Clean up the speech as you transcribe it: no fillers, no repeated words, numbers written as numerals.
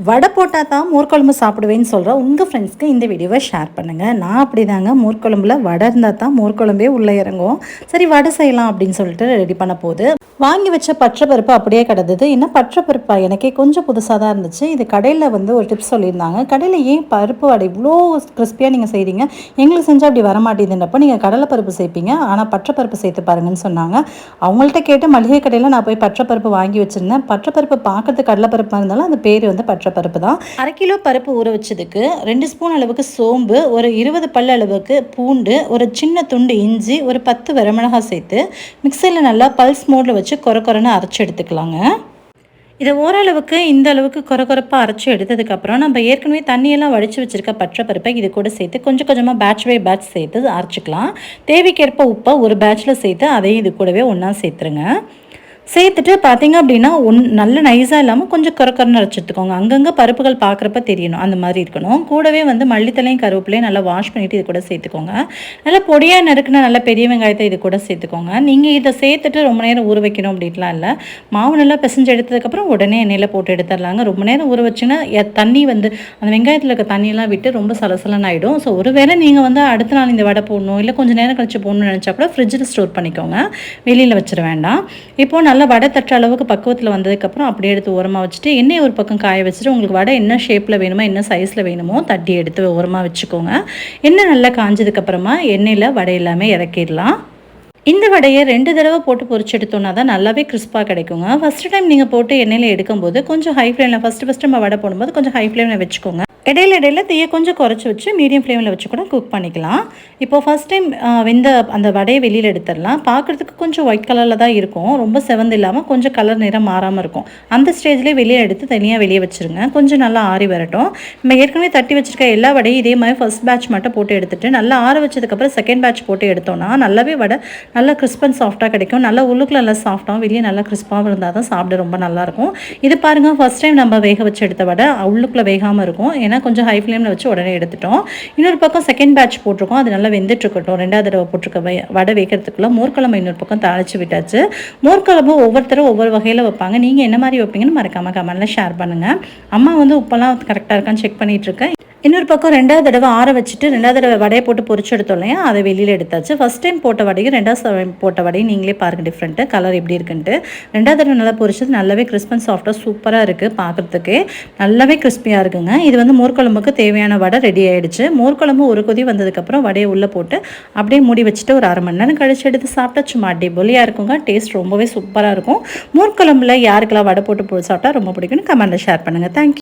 வடை போட்டால் தான் மோர்க்குழம்பு சாப்பிடுவேன்னு சொல்கிற உங்கள் ஃப்ரெண்ட்ஸ்க்கு இந்த வீடியோவை ஷேர் பண்ணுங்கள். நான் அப்படி தாங்க, மோர்க்குழம்புல வடை இருந்தால் தான் மோர்க்குழம்பே உள்ளே இறங்கும். சரி, வடை செய்யலாம் அப்படின்னு சொல்லிட்டு ரெடி பண்ண போது வாங்கி வச்ச பச்சைப்பருப்பு அப்படியே கிடந்தது. இன்னும் பச்சைப்பருப்பா எனக்கே கொஞ்சம் புதுசாக தான் இருந்துச்சு. இது கடையில் ஒரு டிப்ஸ் சொல்லியிருந்தாங்க. கடையில் ஏன் பருப்பு வடை இவ்வளோ கிறிஸ்பியாக நீங்கள் செய்கிறீங்க, எங்களுக்கு செஞ்சால் அப்படி வரமாட்டேதுன்றப்போ நீங்கள் கடலைப்பருப்பு சேர்ப்பீங்க, ஆனால் பச்சைப்பருப்பு சேர்த்து பாருங்கன்னு சொன்னாங்க. அவங்கள்ட்ட கேட்டு மளிகை கடையில் நான் போய் பச்சைப்பருப்பு வாங்கி வச்சுருந்தேன். பச்சைப்பருப்பு பார்க்கறதுக்கு கடலைப்பருப்பாக இருந்தாலும் அந்த பேர் பச்சைப்பருப்பு தான். 1/2 கிலோ பருப்பு ஊற வச்சதுக்கு 2 ஸ்பூன் அளவுக்கு சோம்பு, ஒரு 20 பல் அளவுக்கு பூண்டு, ஒரு சின்ன துண்டு இஞ்சி, ஒரு 10 வரமிளகாய் சேர்த்து மிக்சியில் நல்லா பல்ஸ் மோடில் வச்சு கொரன்னு அரைச்சி எடுத்துக்கலாங்க. இதை ஓரளவுக்கு இந்த அளவுக்கு கொரப்பாக அரைச்சி எடுத்ததுக்கப்புறம் நம்ம ஏற்கனவே தண்ணியெல்லாம் வடித்து வச்சுருக்க பச்சைப்பருப்பை இது கூட சேர்த்து கொஞ்சம் கொஞ்சமாக பேட்ச் பை பேட்ச் சேர்த்து அரைச்சிக்கலாம். தேவைக்கேற்ப உப்பை ஒரு பேட்சில் சேர்த்து அதையும் இது கூடவே ஒன்றா சேர்த்துருங்க. சேர்த்துட்டு பார்த்தீங்க அப்படின்னா நல்ல நைஸாக இல்லாமல் கொஞ்சம் கொரன்னு அரைச்சிட்டுக்கோங்க. அங்கங்கே பருப்புகள் பார்க்குறப்ப தெரியணும், அந்த மாதிரி இருக்கணும். கூடவே மல்லித்தலையும் கருவேப்பிலையும் நல்லா வாஷ் பண்ணிவிட்டு இது கூட சேர்த்துக்கோங்க. நல்லா பொடியாக நறுக்குனா நல்ல பெரிய வெங்காயத்தை இது கூட சேர்த்துக்கோங்க. நீங்கள் இதை சேர்த்துட்டு ரொம்ப நேரம் ஊற வைக்கணும் அப்படின்லாம் இல்லை. மாவு நல்லா பிசைஞ்சு எடுத்ததுக்கப்புறம் உடனே எண்ணெயில் போட்டு எடுத்துடலாங்க. ரொம்ப நேரம் ஊற வச்சுன்னா தண்ணி அந்த வெங்காயத்தில் இருக்க தண்ணியெல்லாம் விட்டு ரொம்ப சலசலன்னு ஆகிடும். ஸோ ஒருவேளை நீங்கள் அடுத்த நாள் இந்த வடை போடணும், இல்லை கொஞ்சம் நேரம் கழிச்சு போடணும்னு நினச்சா கூட ஃப்ரிட்ஜில் ஸ்டோர் பண்ணிக்கோங்க, வெளியில் வச்சிட வேண்டாம். இப்போது நல்லா வடை தட்டுற அளவுக்கு பக்குவத்தில் வந்ததுக்கப்புறம் அப்படியே எடுத்து ஓரமாக வச்சுட்டு எண்ணெய் ஒரு பக்கம் காய வச்சுட்டு உங்களுக்கு வடை என்ன ஷேப்பில் வேணுமோ என்ன சைஸில் வேணுமோ தட்டி எடுத்து ஓரமாக வச்சுக்கோங்க. எண்ணெய் நல்லா காஞ்சதுக்கப்புறமா எண்ணெயில் வடை எல்லாமே இறக்கிடலாம். இந்த வடையை 2 தடவை போட்டு பொரிச்சு எடுத்தோன்னா தான் நல்லாவே கிறிஸ்பாக கிடைக்குங்க. ஃபஸ்ட்டு டைம் நீங்கள் போட்டு எண்ணெயில் எடுக்கும்போது கொஞ்சம் ஹை ஃப்ளேமில் ஃபஸ்ட்டு நம்ம வடை போடும்போது கொஞ்சம் ஹை ஃப்ளேமில் வச்சுக்கோங்க. இடையில தீயை கொஞ்சம் குறைச்சி வச்சு மீடியம் ஃப்ளேமில் வச்சு கூட குக் பண்ணிக்கலாம். இப்போது ஃபஸ்ட் டைம் அந்த வடையை வெளியில் எடுத்துடலாம். பார்க்குறதுக்கு கொஞ்சம் ஒயிட் கலரில் தான் இருக்கும், ரொம்ப செவந்து இல்லாமல் கொஞ்சம் கலர் நிறம் மாறாமல் இருக்கும். அந்த ஸ்டேஜ்லேயே வெளியே எடுத்து தனியாக வெளியே வச்சுருங்க. கொஞ்சம் நல்லா ஆறி வரட்டும். நம்ம ஏற்கனவே தட்டி வச்சுருக்க எல்லா வடையும் இதே மாதிரி ஃபஸ்ட் பேட்ச் மட்டும் போட்டு எடுத்துகிட்டு நல்லா ஆற வச்சதுக்கப்புறம் செகண்ட் பேட்ச் போட்டு எடுத்தோன்னா நல்லாவே வடை நல்லா கிறிஸ்ப் அண்ட் சாஃப்டாக கிடைக்கும். நல்லா உள்ளுக்குள்ள நல்லா சாஃப்டாகவும் வெளியே நல்லா கிறிஸ்பாகவும் இருந்தால் தான் சாப்பிட ரொம்ப நல்லாயிருக்கும். இது பாருங்கள், ஃபஸ்ட் டைம் நம்ம வேக வச்சு எடுத்த வடை உள்ளுக்குள்ளே வேகாமல் இருக்கும். ஏன்னா கொஞ்சம் ஹை ஃப்ளேமில் வச்சு உடனே எடுத்துட்டோம். இன்னொரு பக்கம் செகண்ட் பேட்ச் போட்டிருக்கோம், அது நல்லா வெந்துட்டுருக்கட்டும். 2வது தடவை போட்டிருக்க வடை வைக்கிறதுக்குள்ள மோர்க்குழம்பு இன்னொரு பக்கம் தாளித்து விட்டாச்சு. மோர்க்குழம்பு ஒவ்வொருத்தரும் ஒவ்வொரு வகையில் வைப்பாங்க. நீங்கள் என்ன மாதிரி வைப்பீங்கன்னு மறக்காமல் கமெண்ட்டில் ஷேர் பண்ணுங்கள். அம்மா உப்பெல்லாம் கரெக்டாக இருக்கான்னு செக் பண்ணிகிட்ருக்கேன். இன்னொரு பக்கம் 2வது தடவை ஆற வச்சுட்டு 2வது தடவை வடையை போட்டு பொரிச்சு எடுத்தோம் இல்லையா, அதை வெளியில் எடுத்தாச்சு. ஃபஸ்ட் டைம் போட்ட வடையும் 2வது டைம் போட்ட வடையும் நீங்களே பாருங்கள் டிஃப்ரெண்ட்டு கலர் எப்படி இருக்குன்ட்டு. 2வது தடவை நல்லா பொரிச்சது நல்லாவே கிறிஸ்ப் அண்ட் சாஃப்டாக சூப்பராக இருக்குது, பார்க்குறதுக்கு நல்லாவே கிறிஸ்பியாக இருக்குங்க. இது மோர்க்குழம்புக்கு தேவையான வடை ரெடி ஆகிடுச்சு. மோர்க்குழம்பு ஒரு கொதி வந்ததுக்கப்புறம் வடையை உள்ளே போட்டு அப்படியே மூடி வச்சுட்டு ஒரு 1/2 மணி நேரம் கழிச்சு எடுத்து சாப்பிட்டா சும்மா அடிபொலியாக இருக்குங்க. டேஸ்ட் ரொம்பவே சூப்பராக இருக்கும். மோர்க்குழம்புல யாருக்கெல்லாம் வடை போட்டு சாப்பிட்டா ரொம்ப பிடிக்கும்னு கமெண்ட்டில் ஷேர் பண்ணுங்கள். தேங்க்யூ.